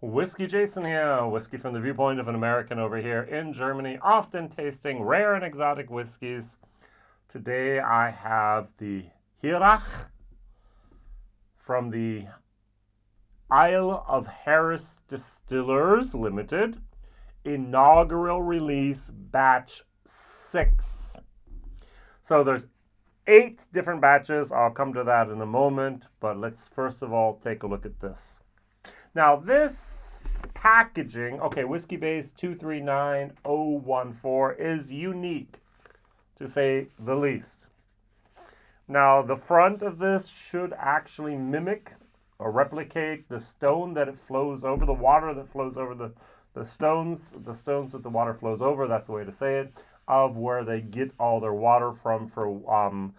Whiskey Jason here, whiskey from the viewpoint of an American over here in Germany, often tasting rare and exotic whiskeys. Today I have the HEARACH from the Isle of Harris Distillers Limited, inaugural release batch 6. So there's 8 different batches. I'll come to that in a moment, but let's first of all take a look at this. Now this packaging, okay, Whiskybase 239014 is unique, to say the least. Now the front of this should actually mimic or replicate the stone that it flows over, the water that flows over the stones that the water flows over, that's the way to say it, of where they get all their water from for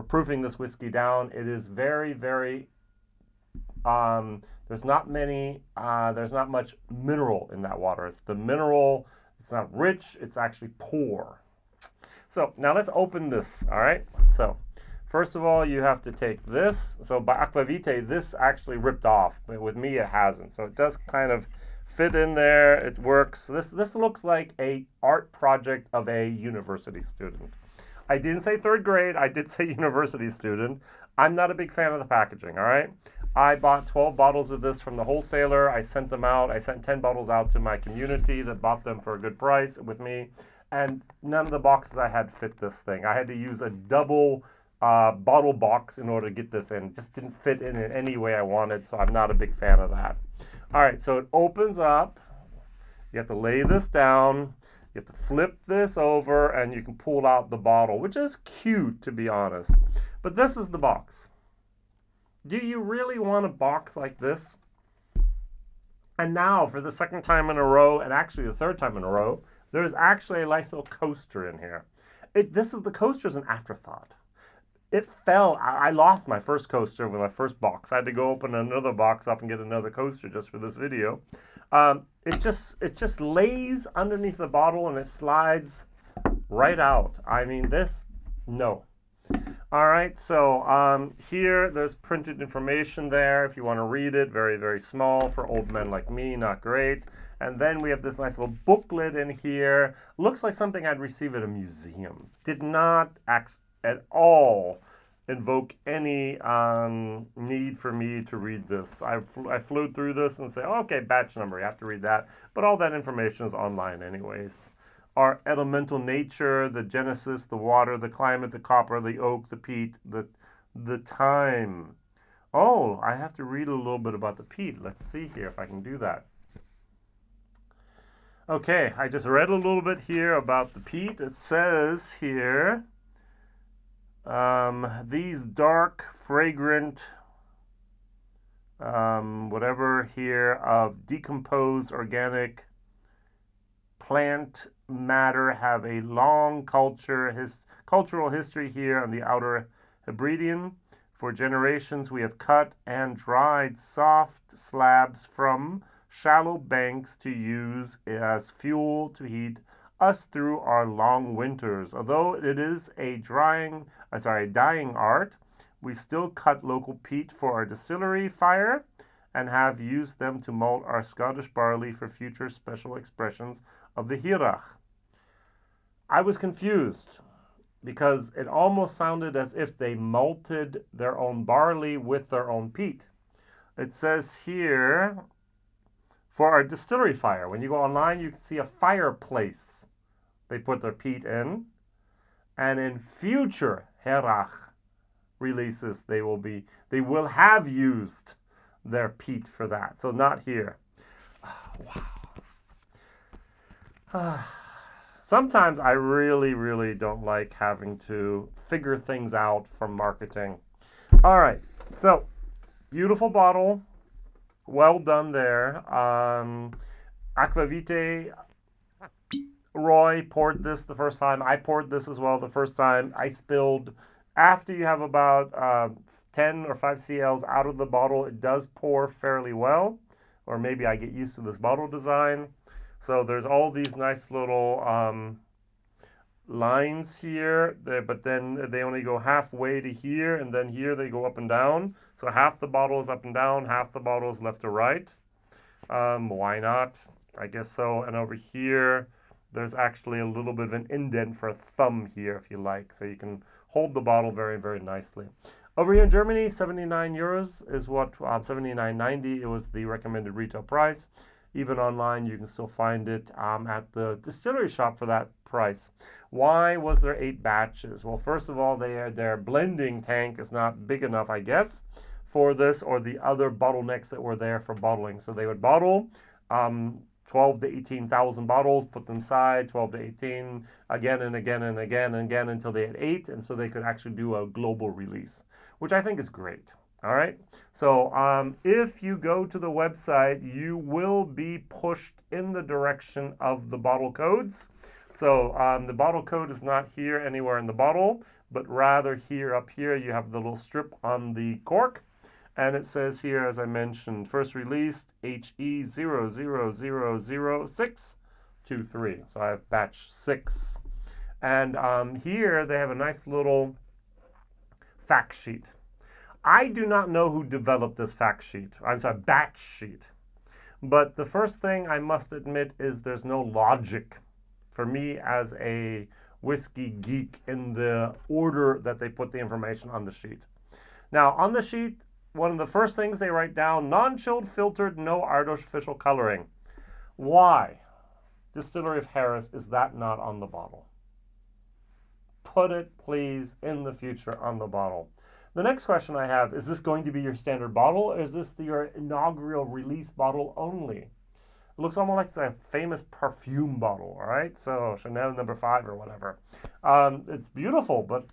proofing this whiskey down. It is very, very there's not much mineral in that water. It's the mineral, it's not rich, it's actually poor. So now let's open this, all right? So first of all, you have to take this. So by Aquavitae, this actually ripped off, but with me it hasn't. So it does kind of fit in there, it works. This looks like a art project of a university student. I didn't say 3rd grade, I did say university student. I'm not a big fan of the packaging, all right? I bought 12 bottles of this from the wholesaler. I sent them out. I sent 10 bottles out to my community that bought them for a good price with me. And none of the boxes I had fit this thing. I had to use a double bottle box in order to get this in. It just didn't fit in any way I wanted, so I'm not a big fan of that. All right, so it opens up. You have to lay this down. You have to flip this over, and you can pull out the bottle, which is cute, to be honest. But this is the box. Do you really want a box like this? And now, for the 2nd time in a row, and actually the 3rd time in a row, there's actually a nice little coaster in here. The coaster is an afterthought. It fell. I lost my first coaster with my first box. I had to go open another box up and get another coaster just for this video. It just lays underneath the bottle and it slides right out. I mean, no. All right, so here there's printed information there if you want to read it. Very, very small for old men like me, not great. And then we have this nice little booklet in here. Looks like something I'd receive at a museum. Did not at all invoke any need for me to read this. I flew through this and say, oh, okay, batch number, you have to read that. But all that information is online anyways. Our elemental nature, the genesis, the water, the climate, the copper, the oak, the peat, the time. Oh, I have to read a little bit about the peat. Let's see here if I can do that. Okay, I just read a little bit here about the peat. It says here, these dark, fragrant, whatever here, of decomposed organic plant matter have a long cultural history here on the Outer Hebridean. For generations we have cut and dried soft slabs from shallow banks to use as fuel to heat us through our long winters. Although it is a dying art, we still cut local peat for our distillery fire and have used them to malt our Scottish barley for future special expressions of the HEARACH. I was confused because it almost sounded as if they malted their own barley with their own peat. It says here, for our distillery fire. When you go online, you can see a fireplace they put their peat in. And in future HEARACH releases, they will have used their peat for that. So not here. Oh, wow. Sometimes I really, really don't like having to figure things out from marketing. All right, so beautiful bottle. Well done there. Aquavitae, Roy poured this the first time. I poured this as well the first time. I spilled, after you have about 10 or 5 CLs out of the bottle, it does pour fairly well. Or maybe I get used to this bottle design. So there's all these nice little lines here, but then they only go halfway to here, and then here they go up and down. So half the bottle is up and down, half the bottle is left to right. Why not? I guess so. And over here, there's actually a little bit of an indent for a thumb here if you like. So you can hold the bottle very, very nicely. Over here in Germany, 79 euros is what, 79.90. It was the recommended retail price. Even online, you can still find it at the distillery shop for that price. Why was there 8 batches? Well, first of all, their blending tank is not big enough, I guess, for this or the other bottlenecks that were there for bottling. So they would bottle 12 to 18,000 bottles, put them aside, 12 to 18, again and again and again and again until they had 8, and so they could actually do a global release, which I think is great. All right, so if you go to the website, you will be pushed in the direction of the bottle codes. So the bottle code is not here anywhere in the bottle, but rather here up here, you have the little strip on the cork. And it says here, as I mentioned, first released HE000623. So I have batch 6. And here they have a nice little fact sheet. I do not know who developed this fact sheet. I'm sorry, batch sheet. But the first thing I must admit is there's no logic for me as a whiskey geek in the order that they put the information on the sheet. Now, on the sheet, one of the first things they write down, non-chilled, filtered, no artificial coloring. Why, Distillery of Harris, is that not on the bottle? Put it, please, in the future on the bottle. The next question I have, is this going to be your standard bottle, or is this your inaugural release bottle only? It looks almost like it's a famous perfume bottle, all right? So Chanel No. 5 or whatever. It's beautiful, but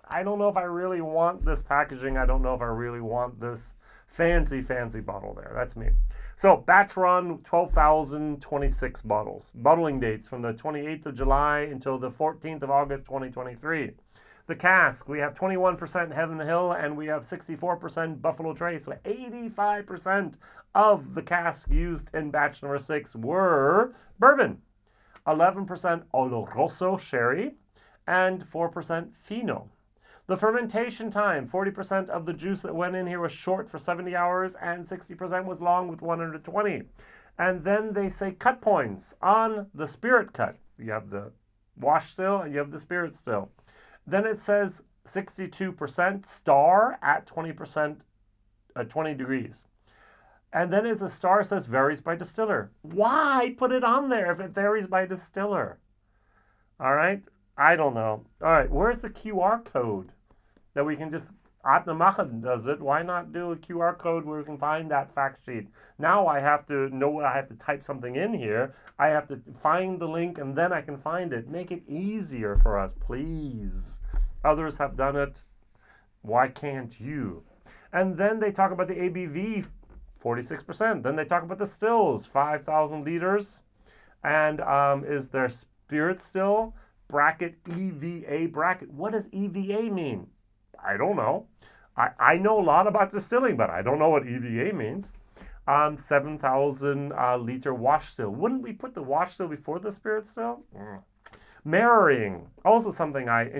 I don't know if I really want this packaging. I don't know if I really want this fancy, fancy bottle there. That's me. So batch run, 12,026 bottles. Bottling dates from the 28th of July until the 14th of August, 2023. The cask, we have 21% Heaven Hill and we have 64% Buffalo Trace. So 85% of the cask used in batch number 6 were bourbon. 11% Oloroso sherry and 4% Fino. The fermentation time, 40% of the juice that went in here was short for 70 hours and 60% was long with 120. And then they say cut points on the spirit cut. You have the wash still and you have the spirit still. Then it says 62% star at 20%, 20 degrees. And then it's a star says varies by distiller. Why put it on there if it varies by distiller? All right, I don't know. All right, where's the QR code that we can just, Atnamachen does it. Why not do a QR code where we can find that fact sheet? Now I have to know, I have to type something in here. I have to find the link and then I can find it. Make it easier for us, please. Others have done it. Why can't you? And then they talk about the ABV, 46%. Then they talk about the stills, 5,000 liters. And is there spirit still? Bracket EVA bracket. What does EVA mean? I don't know. I know a lot about distilling, but I don't know what EVA means. 7,000 liter wash still. Wouldn't we put the wash still before the spirit still? Marrying. Also something I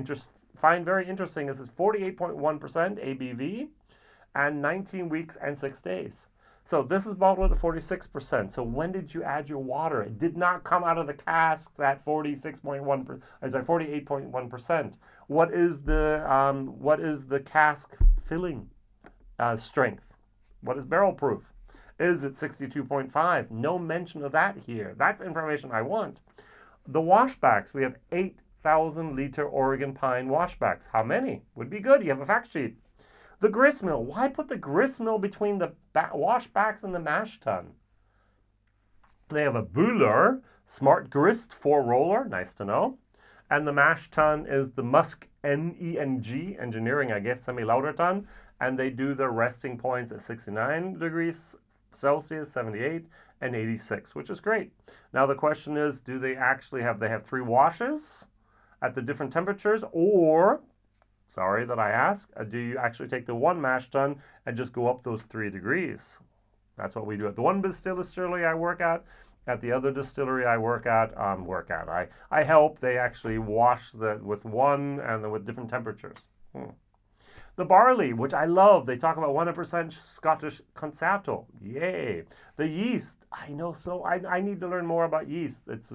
find very interesting is it's 48.1% ABV and 19 weeks and 6 days. So this is bottled at 46%. So when did you add your water? It did not come out of the casks at 48.1%. What is the cask filling strength? What is barrel proof? Is it 62.5? No mention of that here. That's information I want. The washbacks, we have 8,000 liter Oregon pine washbacks. How many? Would be good. You have a fact sheet. The grist mill. Why put the grist mill between the washbacks and the mash tun? They have a Bühler Smart Grist 4-roller. Nice to know. And the mash tun is the Musk NENG, engineering, I guess, semi-lauter tun. And they do the resting points at 69 degrees Celsius, 78, and 86, which is great. Now the question is, do they actually have, they have 3 washes at the different temperatures, or, sorry that I ask, do you actually take the one mash tun and just go up those 3 degrees? That's what we do at the one distillery I work at the other distillery I work at, I help. They actually wash with one and then with different temperatures. The barley, which I love, they talk about 100% Scottish Concerto. Yay. The yeast, I know, so I need to learn more about yeast. It's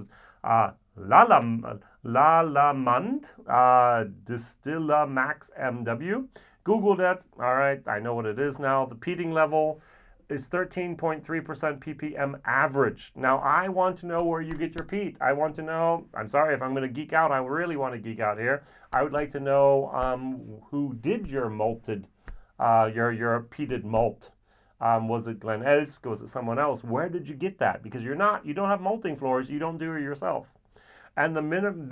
Lalamand Distilla Max MW. Googled it. All right, I know what it is now. The peating level is 13.3% ppm average. Now, I want to know where you get your peat. I want to know, I'm sorry if I'm going to geek out. I really want to geek out here. I would like to know who did your malted, your peated malt. Was it Glen Elsk? Was it someone else? Where did you get that? Because you don't have malting floors. You don't do it yourself. And the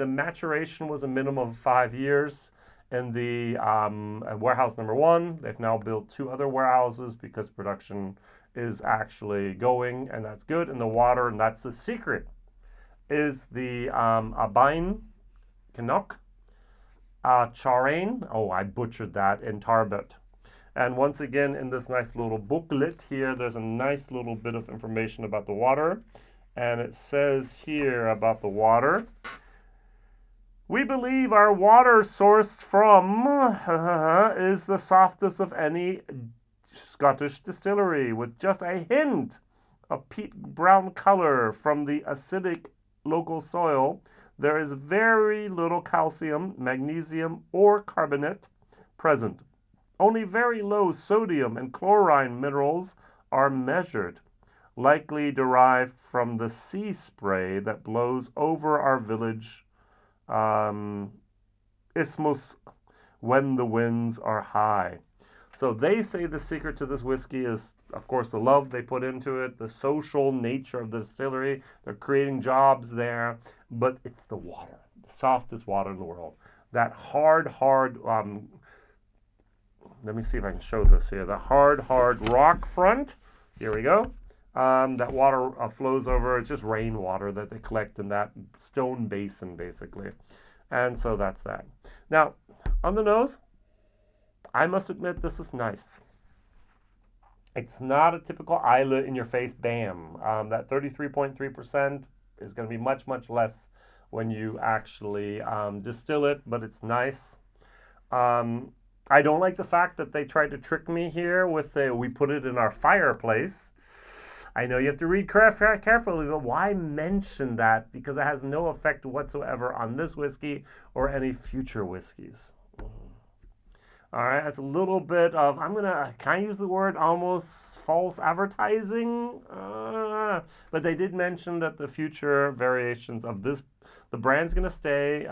maturation was a minimum of 5 years. In the warehouse number 1, they've now built 2 other warehouses because production is actually going, and that's good. And the water, and that's the secret, is the Abain Canuck Charain. Oh, I butchered that, in Tarbet. And once again, in this nice little booklet here, there's a nice little bit of information about the water. And it says here about the water, we believe our water sourced from is the softest of any Scottish distillery, with just a hint of peat brown color from the acidic local soil. There is very little calcium, magnesium, or carbonate present. Only very low sodium and chlorine minerals are measured, likely derived from the sea spray that blows over our village isthmus when the winds are high. So they say the secret to this whiskey is, of course, the love they put into it, the social nature of the distillery. They're creating jobs there, but it's the water, the softest water in the world. That hard, let me see if I can show this here. The hard rock front. Here we go. That water flows over. It's just rainwater that they collect in that stone basin, basically. And so that's that. Now, on the nose, I must admit this is nice. It's not a typical Islay in your face, bam. That 33.3% is going to be much, much less when you actually distill it, but it's nice. I don't like the fact that they tried to trick me here with we put it in our fireplace. I know you have to read carefully, but why mention that? Because it has no effect whatsoever on this whiskey or any future whiskeys. All right, that's a little bit of, can I use the word almost false advertising? But they did mention that the future variations of this, the brand's going to stay.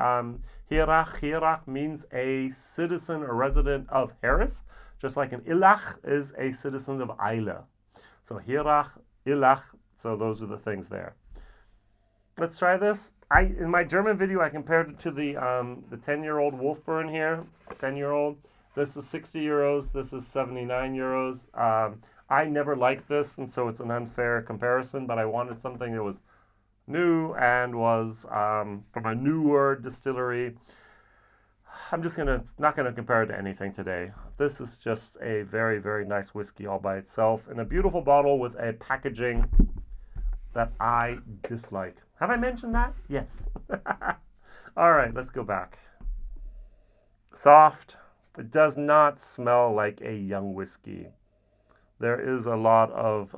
HEARACH means a citizen or resident of Harris, just like an Illach is a citizen of Islay. So HEARACH, Illach, so those are the things there. Let's try this. In my German video, I compared it to the 10-year-old Wolfburn here, 10-year-old. This is 60 euros. This is 79 euros. I never liked this, and so it's an unfair comparison, but I wanted something that was new and was from a newer distillery. I'm just not gonna compare it to anything today. This is just a very, very nice whiskey all by itself in a beautiful bottle with a packaging that I dislike. Have I mentioned that? Yes. All right, let's go back. Soft. It does not smell like a young whiskey. There is a lot of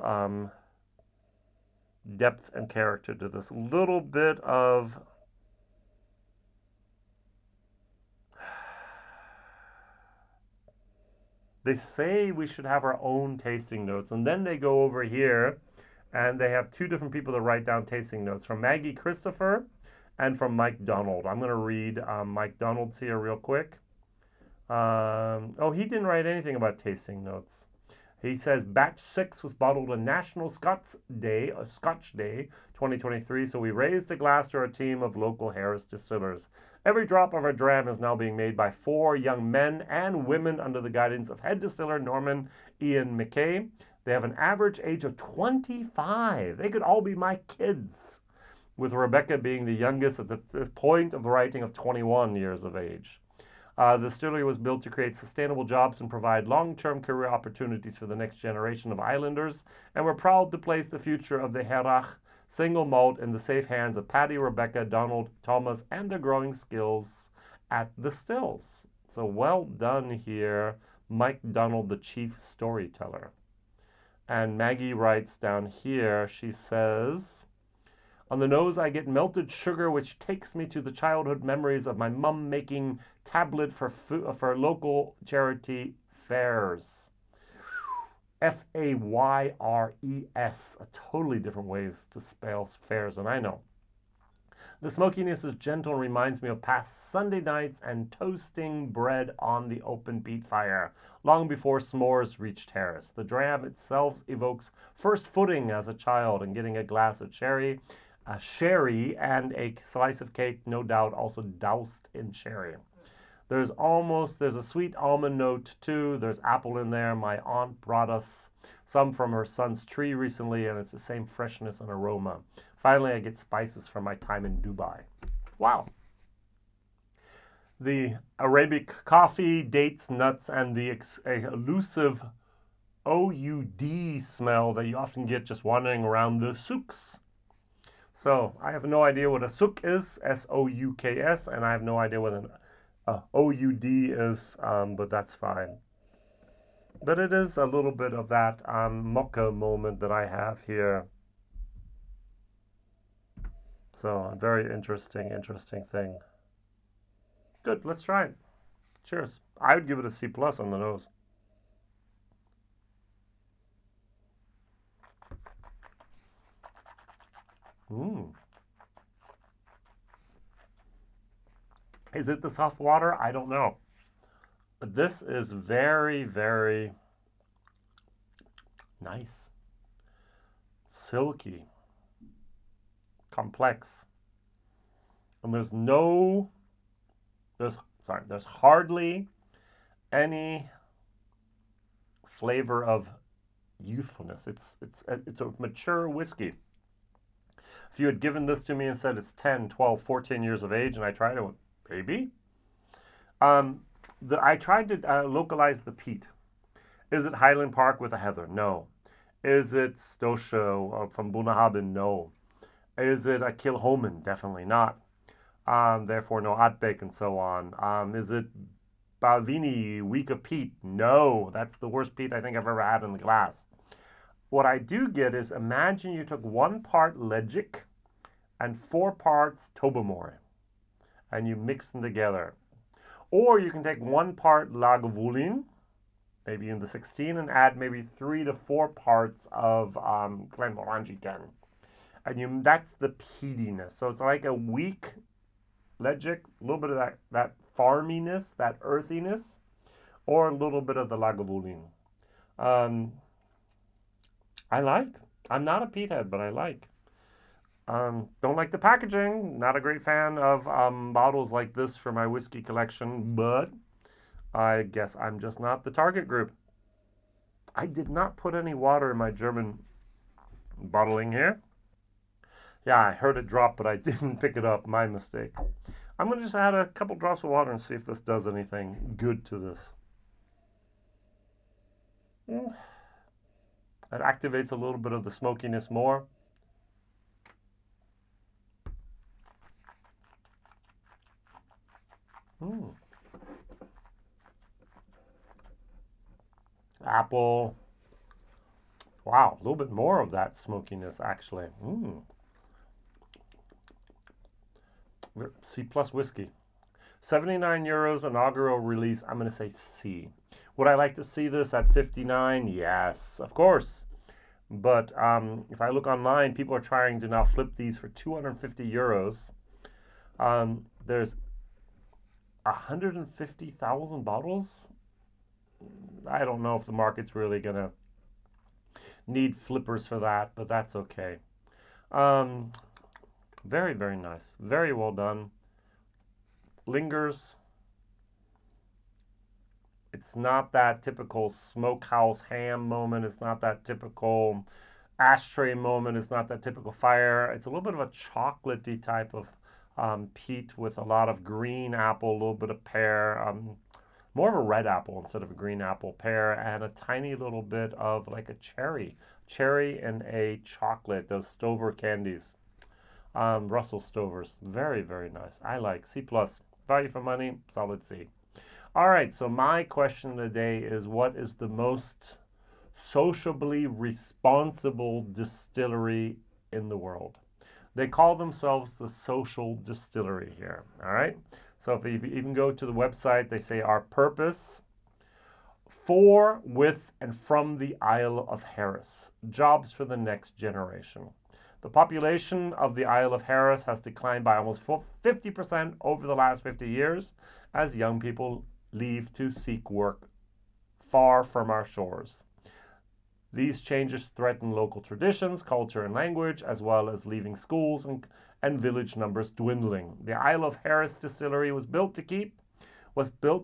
depth and character to this. A little bit of they say we should have our own tasting notes, and then they go over here and they have 2 different people that write down tasting notes, from Maggie Christopher and from Mike Donald. I'm going to read Mike Donald's here real quick. Oh, he didn't write anything about tasting notes. He says batch 6 was bottled on National Scotch Day 2023, so we raised a glass to our team of local Harris distillers. Every drop of our dram is now being made by 4 young men and women under the guidance of head distiller Norman Ian McKay. They have an average age of 25. They could all be my kids, with Rebecca being the youngest at the point of writing of 21 years of age. The distillery was built to create sustainable jobs and provide long-term career opportunities for the next generation of islanders, and we're proud to place the future of the HEARACH single malt in the safe hands of Patty, Rebecca, Donald, Thomas, and their growing skills at the stills. So well done here, Mike Donald, the chief storyteller. And Maggie writes down here, she says, on the nose, I get melted sugar, which takes me to the childhood memories of my mum making tablet for local charity fairs. Fayres, a totally different ways to spell fairs than I know. The smokiness is gentle and reminds me of past Sunday nights and toasting bread on the open peat fire, long before s'mores reached Harris. The dram itself evokes first footing as a child and getting a glass of sherry, and a slice of cake, no doubt also doused in sherry. There's a sweet almond note too. There's apple in there. My aunt brought us some from her son's tree recently, and it's the same freshness and aroma. Finally, I get spices from my time in Dubai. Wow. The Arabic coffee, dates, nuts, and the elusive OUD smell that you often get just wandering around the souks. So I have no idea what a souk is, S-O-U-K-S, and I have no idea what an OUD is, but that's fine. But it is a little bit of that mocha moment that I have here. So a very interesting thing. Good, let's try it. Cheers. I would give it a C+ on the nose. Is it the soft water? I don't know. But this is very, very nice. Silky. Complex. And there's hardly any flavor of youthfulness. It's a mature whiskey. If you had given this to me and said it's 10, 12, 14 years of age and I tried it, I went, baby? I tried to localize the peat. Is it Highland Park with a heather? No. Is it Stosha from Bunnahabhain? No. Is it a Kilhoman? Definitely not. Therefore, no Atbeck and so on. Is it Balvenie, weak of peat? No. That's the worst peat I think I've ever had in the glass. What I do get is, imagine you took 1 part Legic and 4 parts Tobermory, and you mix them together. Or you can take 1 part Lagavulin, maybe in the 16, and add maybe 3 to 4 parts of Glenmorangie. And that's the peatiness. So it's like a weak Legic, a little bit of that farminess, that earthiness, or a little bit of the Lagavulin. I like. I'm not a peat head, but I like. Don't like the packaging. Not a great fan of bottles like this for my whiskey collection, but I guess I'm just not the target group. I did not put any water in my German bottling here. Yeah, I heard it drop, but I didn't pick it up. My mistake. I'm going to just add a couple drops of water and see if this does anything good to this. It activates a little bit of the smokiness more. Apple. Wow, a little bit more of that smokiness actually. C+ whiskey. 79 euros inaugural release. I'm going to say C. Would I like to see this at 59? Yes, of course. But if I look online, people are trying to now flip these for 250 euros. There's 150,000 bottles. I don't know if the market's really going to need flippers for that, but that's okay. Very, very nice. Very well done. Lingers. It's not that typical smokehouse ham moment. It's not that typical ashtray moment. It's not that typical fire. It's a little bit of a chocolatey type of peat with a lot of green apple, a little bit of pear, more of a red apple instead of a green apple, pear, and a tiny little bit of like a cherry and a chocolate, those Stover candies. Russell Stovers. Very, very nice. I like C+. Value for money, solid C. All right, so my question of the day is, what is the most sociably responsible distillery in the world. They call themselves the social distillery here. All right. So if you even go to the website, they say our purpose: for, with, and from the Isle of Harris, jobs for the next generation. The population of the Isle of Harris has declined by almost 50% over the last 50 years as young people leave to seek work far from our shores. These changes threaten local traditions, culture, and language, as well as leaving schools and village numbers dwindling. The Isle of Harris Distillery was built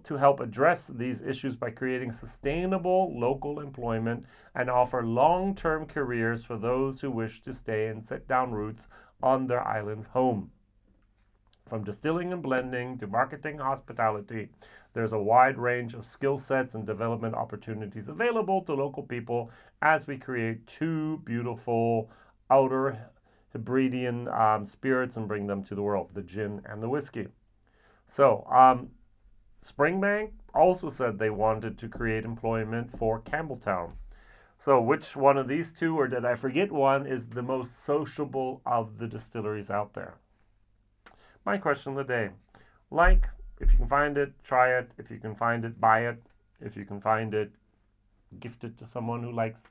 to help address these issues by creating sustainable local employment and offer long-term careers for those who wish to stay and set down roots on their island home. From distilling and blending to marketing, hospitality, there's a wide range of skill sets and development opportunities available to local people as we create two beautiful outer Hebridean spirits and bring them to the world, the gin and the whiskey. So, Springbank also said they wanted to create employment for Campbelltown. So which one of these two, or did I forget one, is the most sociable of the distilleries out there? My question of the day. Like, if you can find it, try it. If you can find it, buy it. If you can find it, gift it to someone who likes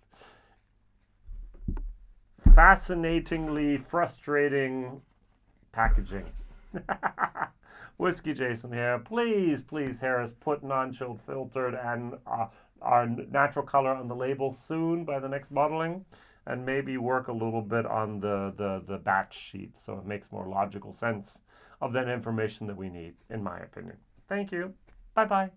fascinatingly frustrating packaging. WhiskyJason here. Please, Harris, put non-chilled, filtered, and our natural color on the label soon by the next bottling, and maybe work a little bit on the batch sheet so it makes more logical sense of that information that we need, in my opinion. Thank you. Bye-bye.